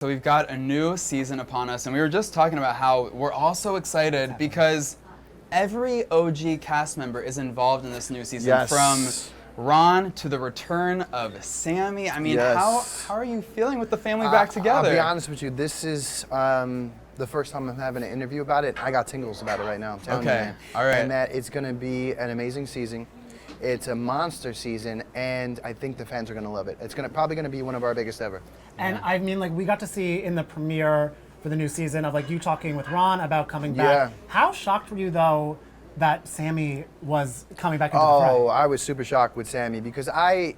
So we've got a new season upon us, and we were just talking about how we're all so excited because every OG cast member is involved in this new season. Yes. From Ron to the return of Sammi. I mean, Yes. how are you feeling with the family back together? I'll be honest with you, this is the first time I'm having an interview about it. I got tingles about it right now, I'm telling you, man. All right. And that it's gonna be an amazing season. It's a monster season, and I think the fans are gonna love it. It's probably gonna be one of our biggest ever. And I mean, like, we got to see in the premiere for the new season of, like, you talking with Ron about coming back. Yeah. How shocked were you, though, that Sammi was coming back into the fray? Oh, I was super shocked with Sammi because I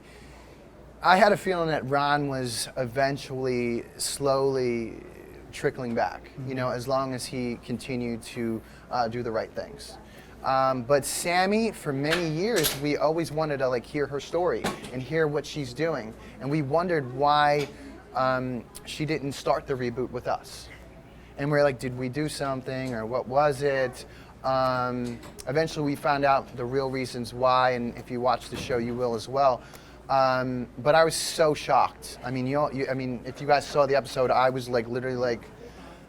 had a feeling that Ron was eventually slowly trickling back, you know, as long as he continued to do the right things. But Sammi, for many years, we always wanted to like hear her story and hear what she's doing. And we wondered why she didn't start the reboot with us. And we're like, did we do something or what was it? Eventually we found out the real reasons why, and if you watch the show, you will as well. But I was so shocked. I mean, I mean, if you guys saw the episode, I was like, literally like,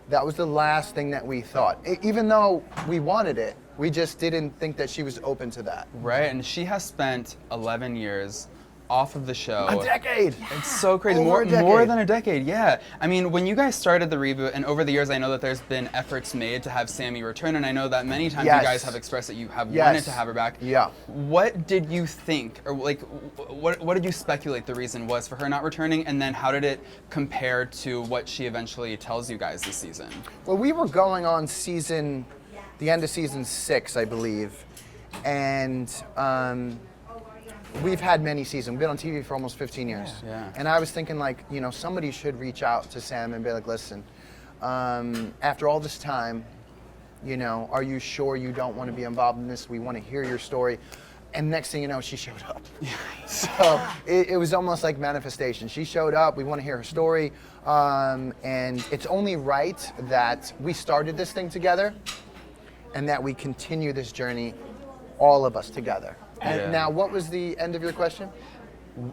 that was the last thing that we thought. Even though we wanted it, we just didn't think that she was open to that. Right, and she has spent 11 years off of the show. A decade! It's so crazy. Over a decade. More than a decade, yeah. I mean, when you guys started the reboot, and over the years, I know that there's been efforts made to have Sammi return, and I know that many times Yes. you guys have expressed that you have Yes. wanted to have her back. Yeah. What did you think, or like, what did you speculate the reason was for her not returning, and then how did it compare to what she eventually tells you guys this season? Well, we were going on the end of season 6, I believe, and we've had many seasons. We've been on TV for almost 15 years. Yeah. And I was thinking, like, you know, somebody should reach out to Sam and be like, listen, after all this time, you know, are you sure you don't want to be involved in this? We want to hear your story. And next thing you know, she showed up. So it was almost like manifestation. She showed up, we want to hear her story. And it's only right that we started this thing together and that we continue this journey, all of us together. And Yeah. now, what was the end of your question?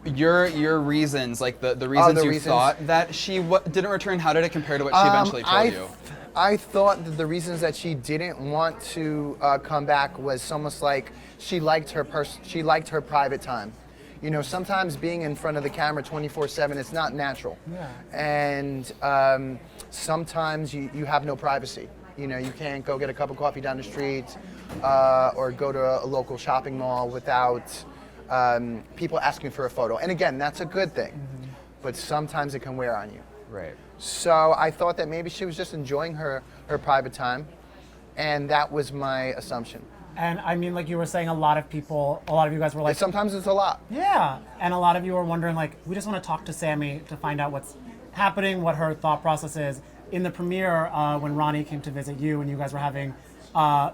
Your reasons, like the reasons the you reasons. thought that she didn't return, how did it compare to what she eventually told you? I thought that the reasons that she didn't want to come back was almost like she liked her private time. You know, sometimes being in front of the camera 24/7, it's not natural. Yeah. And sometimes you have no privacy. You know, you can't go get a cup of coffee down the street or go to a local shopping mall without people asking for a photo. And again, that's a good thing, but sometimes it can wear on you. Right. So I thought that maybe she was just enjoying her private time, and that was my assumption. And I mean, like you were saying, a lot of you guys were like, Sometimes it's a lot. yeah. And a lot of you were wondering, like, we just want to talk to Sammi to find out what's happening, what her thought process is. In the premiere, when Ronnie came to visit you and you guys were having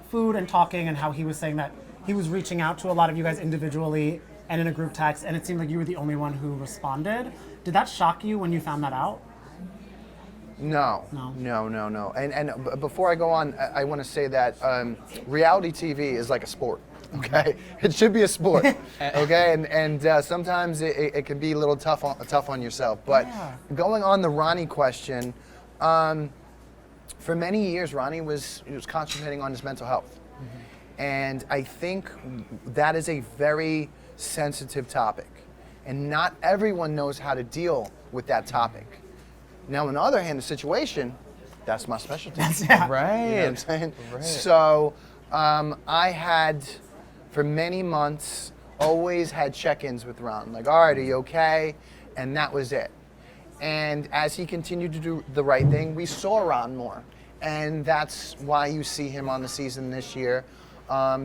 food and talking, and how he was saying that he was reaching out to a lot of you guys individually and in a group text, and it seemed like you were the only one who responded. Did that shock you when you found that out? No. And before I go on, I want to say that reality TV is like a sport. Okay, it should be a sport. Okay, and sometimes it can be a little tough on yourself. But going on the Ronnie question, for many years Ronnie was concentrating on his mental health, and I think that is a very sensitive topic, and not everyone knows how to deal with that topic. Now, on the other hand, the situation, that's my specialty. Yeah. Right. You know what I'm saying? Right. So I had, for many months, always had check-ins with Ron. Like, all right, are you okay? And that was it. And as he continued to do the right thing, we saw Ron more. And that's why you see him on the season this year,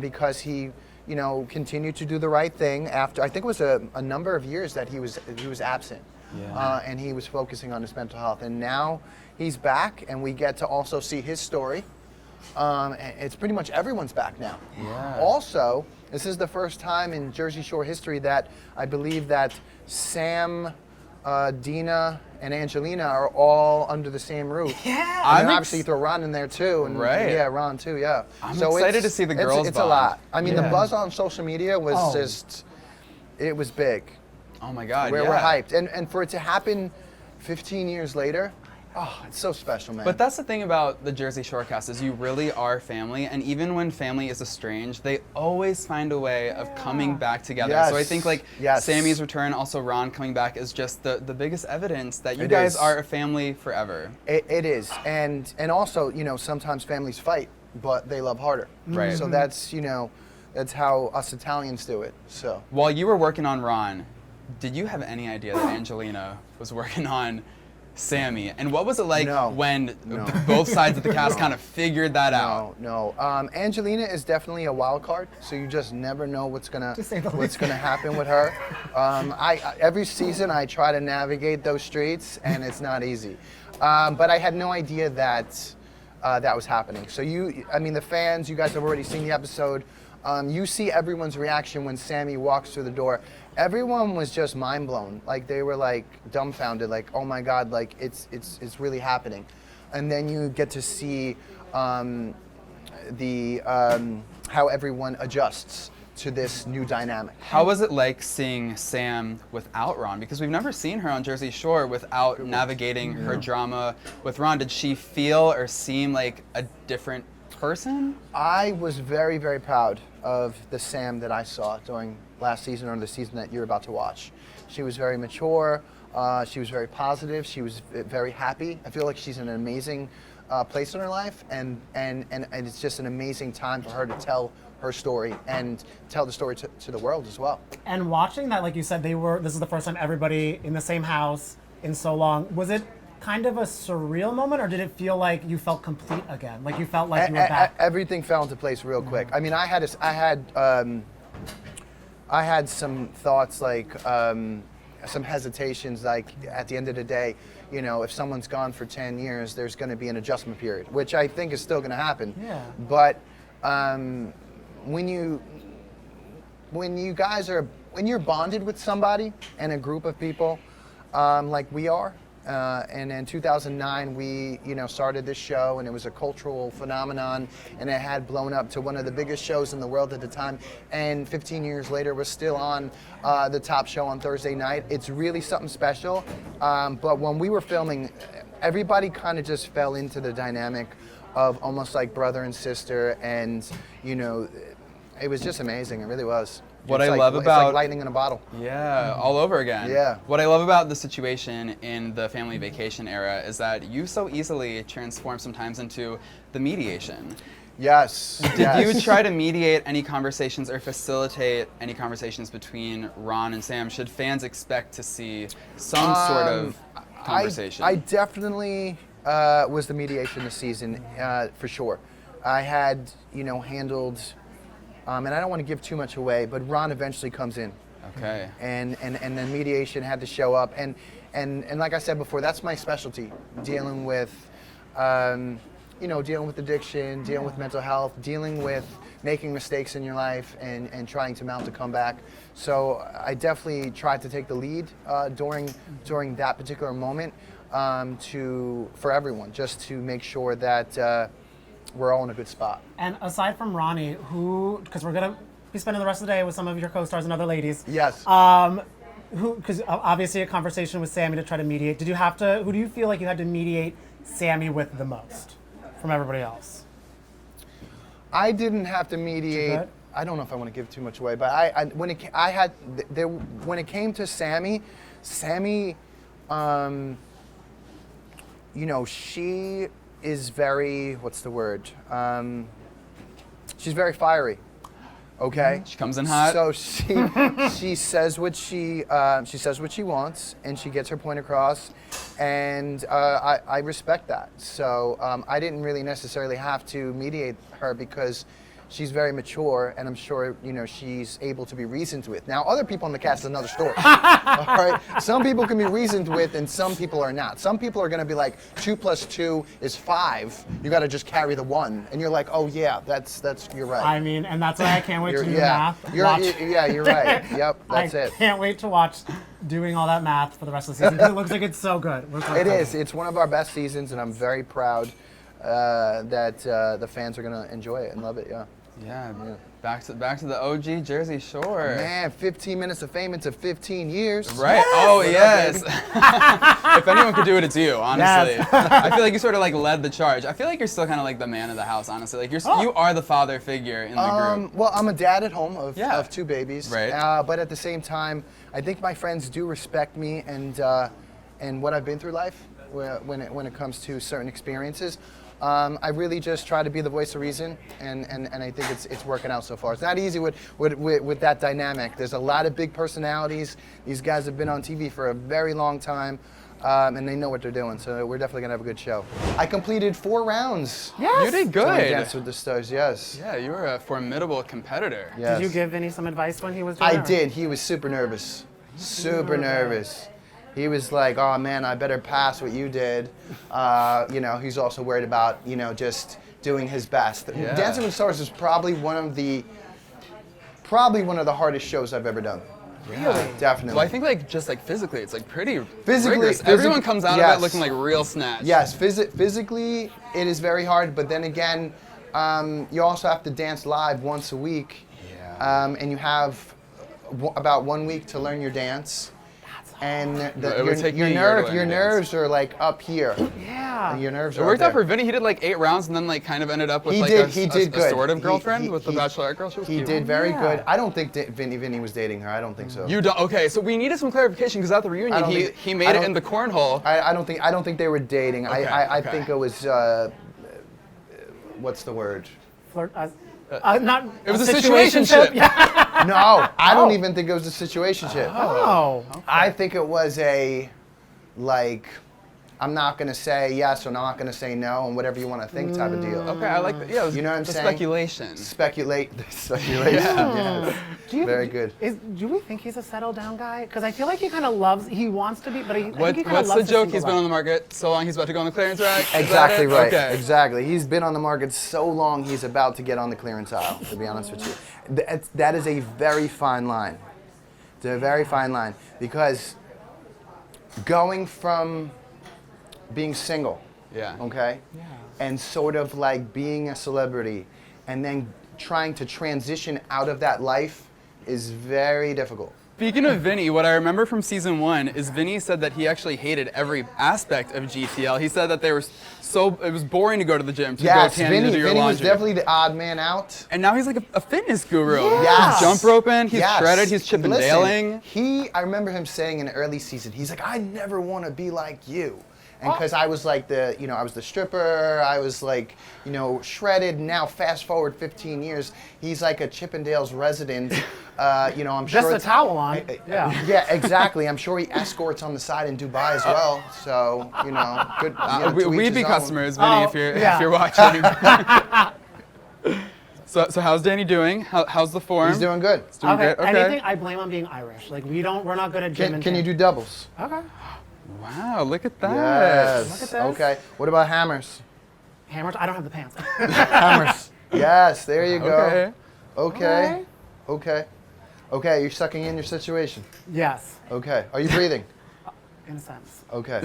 because he, you know, continued to do the right thing after, I think it was a number of years that he was absent. Yeah. And he was focusing on his mental health. And now he's back, and we get to also see his story. And it's pretty much everyone's back now. Yeah. Also, this is the first time in Jersey Shore history that I believe that Sam, Dina, and Angelina are all under the same roof. Yeah. And then obviously you throw Ron in there too. And Right. Yeah, Ron too, yeah. I'm So excited it's- to see the girls It's a bond. lot. I mean, the Yeah. buzz on social media was just, it was big. Oh my God, We're yeah. hyped. And for it to happen 15 years later, Oh, it's so special, man. But that's the thing about the Jersey Shore cast is you really are family, and even when family is estranged, they always find a way of coming back together. Yes. So I think like Yes. Sammy's return, also Ron coming back, is just the biggest evidence that you It guys is. are a family forever. It is, and also, you know, sometimes families fight, but they love harder. Right. So that's, you know, that's how us Italians do it. So. While you were working on Ron, did you have any idea that Angelina was working on Sammi? And what was it like No. when No. both sides of the cast kind of figured that out? No. Angelina is definitely a wild card, so you just never know what's gonna To say the least. happen with her. I every season I try to navigate those streets, and it's not easy. But I had no idea that that was happening. So the fans, you guys have already seen the episode. You see everyone's reaction when Sammi walks through the door. Everyone was just mind blown. Like they were like dumbfounded. Like, oh my God! Like it's really happening. And then you get to see how everyone adjusts to this new dynamic. How was it like seeing Sam without Ron? Because we've never seen her on Jersey Shore without navigating her drama with Ron. Did she feel or seem like a different person? I was very, very proud of the Sam that I saw during last season or the season that you're about to watch. She was very mature. She was very positive. She was very happy. I feel like she's in an amazing place in her life, and it's just an amazing time for her to tell her story and tell the story to the world as well. And watching that, like you said, this is the first time everybody in the same house in so long. Was it kind of a surreal moment, or did it feel like you felt complete again? Like you felt like you were back? Everything fell into place real quick. I mean, I had some thoughts, like some hesitations, like at the end of the day, you know, if someone's gone for 10 years, there's going to be an adjustment period, which I think is still going to happen. Yeah. But when you're bonded with somebody and a group of people, like we are, and in 2009 we started this show, and it was a cultural phenomenon, and it had blown up to one of the biggest shows in the world at the time, and 15 years later we're still on the top show on Thursday night. It's really something special, but when we were filming, everybody kind of just fell into the dynamic of almost like brother and sister, and it was just amazing. It really was. What It's I like- love it's about- like lightning in a bottle. Yeah, all over again. Yeah. What I love about the situation in the family vacation era is that you so easily transform sometimes into the mediation. Yes. Did you try to mediate any conversations or facilitate any conversations between Ron and Sam? Should fans expect to see some sort of conversation? I definitely was the mediation this season, for sure. I had, handled, and I don't want to give too much away, but Ron eventually comes in. Okay. And then mediation had to show up. And like I said before, that's my specialty, dealing with, dealing with addiction, dealing with mental health, dealing with making mistakes in your life and trying to mount a comeback. So I definitely tried to take the lead during that particular moment for everyone, just to make sure that we're all in a good spot. And aside from Ronnie, because we're gonna be spending the rest of the day with some of your co-stars and other ladies. Yes. Because obviously a conversation with Sammi to try to mediate. Who do you feel like you had to mediate Sammi with the most from everybody else? I didn't have to mediate. Good? I don't know if I want to give too much away, but when it came to Sammi, she is very, what's the word? She's very fiery. Okay. She comes in hot. So she says what she wants, and she gets her point across, and I respect that. So I didn't really necessarily have to mediate her because she's very mature, and I'm sure she's able to be reasoned with. Now, other people in the cast is another story. All right, some people can be reasoned with, and some people are not. Some people are going to be like 2 + 2 is 5. You got to just carry the 1, and you're like, oh yeah, that's you're right. I mean, and that's why I can't wait to do the math. You're right. Yep, that's it. I can't wait to watch doing all that math for the rest of the season because it looks like it's so good. It is. It's one of our best seasons, and I'm very proud that the fans are going to enjoy it and love it. Yeah. Yeah. Back to the OG Jersey Shore. Man, 15 minutes of fame into 15 years. Right. Yes! Oh What up, yes. If anyone could do it, it's you. Honestly, Yes. I feel like you sort of like led the charge. I feel like you're still kind of like the man of the house. Honestly, like you are the father figure in the group. Well, I'm a dad at home of Yeah. 2 babies. Right. But at the same time, I think my friends do respect me and what I've been through life when it comes to certain experiences. I really just try to be the voice of reason, and I think it's working out so far. It's not easy with that dynamic. There's a lot of big personalities. These guys have been on TV for a very long time, and they know what they're doing. So we're definitely gonna have a good show. I completed 4 rounds. Yes. You did on good. Dance with the Stars. Yes. Yeah, you were a formidable competitor. Yes. Did you give Vinny some advice when he was doing I it? did. He was super nervous. Super nervous. He was like, "Oh man, I better pass what you did." He's also worried about, just doing his best. Yeah. Dancing with the Stars is probably one of the hardest shows I've ever done. Really? Definitely. Well, I think like just like physically, it's like pretty Physically- rigorous. physi- Everyone comes out of yes. it looking like real snatch. Yes, physically it is very hard, but then again, you also have to dance live once a week. Yeah. And you have about 1 week to learn your dance. And It would take me a year to learn your to nerves are like up here. Yeah. Your nerves It are worked up out for there. Vinny. He did like 8 rounds and then like kind of ended up with He like did a good. sort of He- girlfriend with the he- Bachelorette girl. She was He cute. did very Yeah. good. I don't think Vinny was dating her. I don't think so. You don't? Okay, so we needed some clarification because at the I reunion don't he think- made I it don't- in the cornhole. I don't think they were dating. Okay, I okay. think it was what's the word? Flirt, not It was a situationship. situationship. Yeah. No, I don't even think it was a situationship. Oh. I think it was a, like, I'm not gonna say yes or I'm not gonna say no, and whatever you want to think type of deal. Okay, I like that. Yeah, it was You know what I'm the saying? speculation. Speculation. Yes. Very good. Do we think he's a settled down guy? Because I feel like he kind of loves, he wants to be, but I think he kind of What's loves the joke? single He's been life. on the market so long he's about to go on the clearance rack? Is that Exactly it? right. Okay. Exactly. He's been on the market so long, he's about to get on the clearance aisle, to be honest with you. That is a very fine line. It's a very fine line. Because going from being single, Yeah. okay, Yeah. and sort of like being a celebrity, and then trying to transition out of that life is very difficult. Speaking of Vinny, what I remember from season 1 is Vinny said that he actually hated every aspect of GTL. He said that it was boring to go to the gym, to Yes, go tanning, to do your Vinny was laundry. definitely the odd man out. And now he's like a fitness guru. Yes. He's jump roping, he's Yes. shredded, he's chippendailing. Listen, I remember him saying in the early season, he's like, I never want to be like you. And because I was like I was the stripper, I was like, shredded. Now fast forward 15 years, he's like a Chippendales resident. I'm Just sure a towel on. Yeah. Yeah, exactly. I'm sure he escorts on the side in Dubai as well. So, good. To each We'd be his own. customers, Vinny, yeah. if you're watching. So how's Danny doing? How's the form? He's doing good. He's doing Okay. great. Okay. Anything I blame on being Irish. Like we're not good at gym. Can you do doubles? Okay. Wow, look at that. Yes. Look at this. Okay. What about hammers? Hammers. I don't have the pants. Hammers. Yes, there you go. Okay. Okay. Okay, you're sucking in your situation. Yes. Okay. Are you breathing? In a sense. Okay.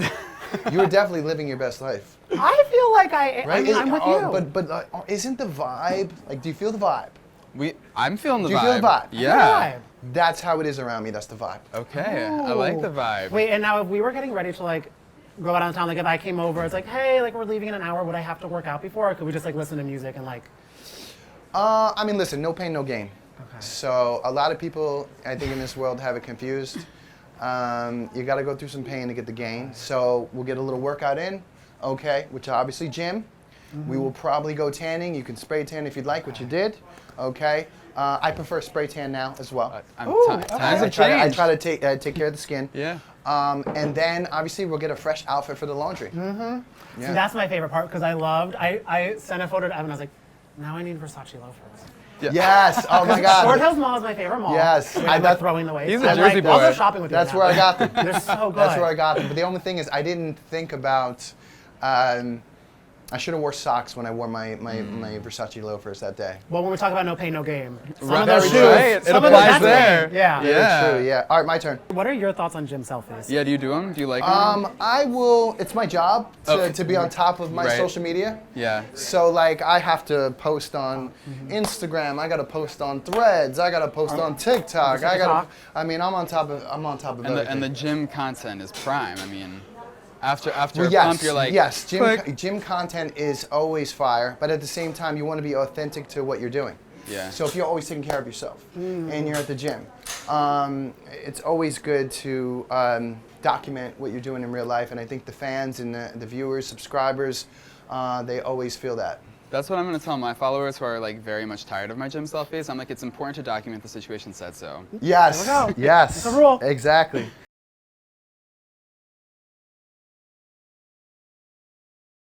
You are definitely living your best life. I feel like I mean, I'm with Oh, you. But isn't the vibe, like, do you feel the vibe? I'm feeling the Do you vibe. feel the vibe? Yeah. Vibe. That's how it is around me. That's the vibe. Okay, I like the vibe. Wait, and now if we were getting ready to like go out on town, like if I came over, it's like, hey, like we're leaving in an hour, would I have to work out before, or could we just like listen to music and like? I mean, listen, no pain, no gain. Okay. So a lot of people, I think, in this world have it confused. You got to go through some pain to get the gain. So we'll get a little workout in, okay, which obviously gym. We will probably go tanning. You can spray tan if you'd like, which you did, okay. I prefer spray tan now as well. Times have I changed. try to take care of the skin. Yeah. And then obviously we'll get a fresh outfit for the laundry. See, Yeah. that's my favorite part because I sent a photo to Evan. I was like, now I need Versace loafers. Yes. Oh my Short God. Hills Mall is my favorite mall. Yes. When I- I'm that- like throwing the weights. He's a I'm Jersey like, boy. I'll go shopping with you. That's now. where I got them. They're so good. That's where I got them. But the only thing is, I didn't think about, I should have wore socks when I wore my Versace loafers that day. Well, when we talk about no pain, no game, some Right, of those very shoes, true. Right, some it of those, applies that's there. pain. Yeah. Yeah. True, yeah. All right, my turn. What are your thoughts on gym selfies? Yeah, do you do them? Do you like them? I will. It's my job Okay. to be on top of my Right. social media. Yeah. So like I have to post on Instagram. I got to post on Threads. I got to post on TikTok. I mean, I'm on top of everything. And the gym content is prime. I mean, after Well, a yes, pump, you're like, yes, click. gym content is always fire, but at the same time, you want to be authentic to what you're doing. Yeah. So if you're always taking care of yourself and you're at the gym, it's always good to document what you're doing in real life. And I think the fans and the viewers, subscribers, they always feel that. That's what I'm gonna tell my followers who are like very much tired of my gym selfies. I'm like, it's important to document the situation said so. Yes. There we go. Yes. It's a rule. Exactly.